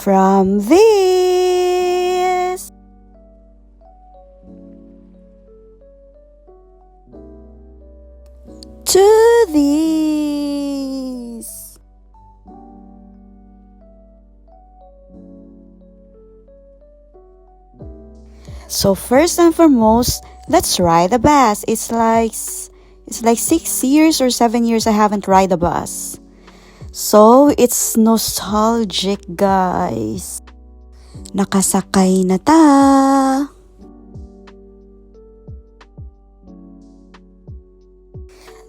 From this to this. So first and foremost, let's ride a bus. It's like 6 years or 7 years I haven't ride a bus. So it's nostalgic, guys. Nakasakay na ta.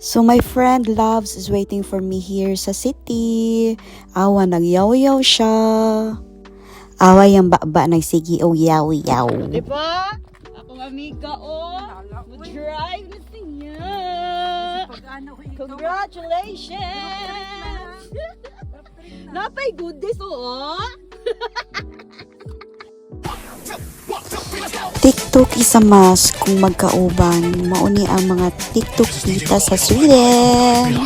So my friend Loves is waiting for me here sa city. Awa, nagyaw-yaw siya. Awa yung baba nagsigi o yaw-yaw. Diba? Akong amiga mag-drive na siya. Congratulations! Napay goodies TikTok is a must kung magkauban. Mauni ang mga TikTok kita sa Sweden.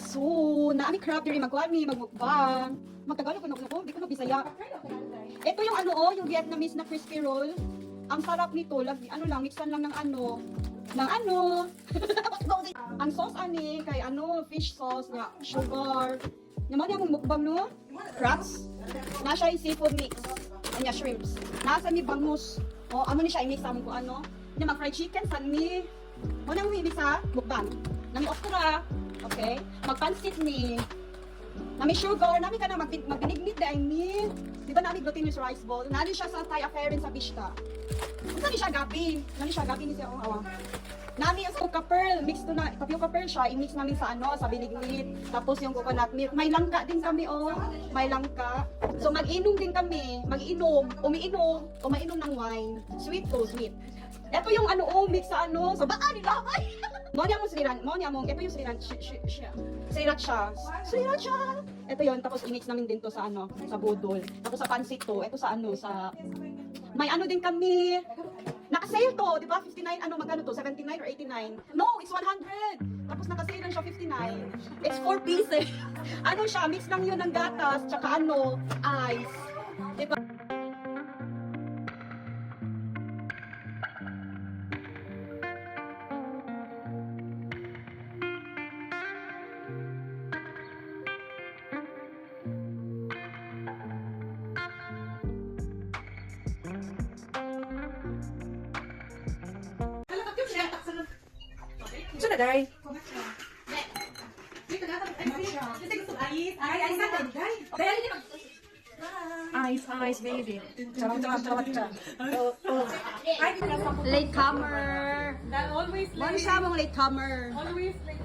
So, naami crab diri magmukbang. Magtagalog ko na di ko na Bisaya. Ito yung yung Vietnamese na crispy roll. Ang sarap nito, mixan lang ng ang sauce ani kay fish sauce nga sugar. Naman yung mukbang no? Crabs. Na siya yung seafood mix. Anya shrimps. Nasa mi bangus. Amo ni siya i-mix amon ko Nya mag-fried chicken sanmi. Mo nang mi sa mukbang. Nami okra. Okay? Magpansit ni. Nami sugar, nami ka na magbinigmit dahil ni. Di ba nami glutinous rice bowl? Nani siya sa Thai affair sa Bishta. Nani siya gabi ni siya awa. Nami yung coca pearl, mix to na, tapioca pearl siya, i-mix namin sa sa binigmit. Tapos yung coconut milk, may langka din kami may langka. So mag-inom din kami, umiinom ng wine. Sweet to sweet. Ito yung mix sa baan nila. Ito yung sriracha. Ito yun, tapos i-mix namin din to sa sa budol. Tapos sa pansit to, ito sa may din kami. Naka-sale to, di ba? 59, magkano to? 79 or 89? No, it's 100. Tapos naka-sale lang siya 59. It's 4 pieces. Siya, mix lang yun ng gatas, tsaka ice. Di ba? Saan na, Day? Ice, baby. Latecomer. Always late. Ano siya mong latecomer? Always late.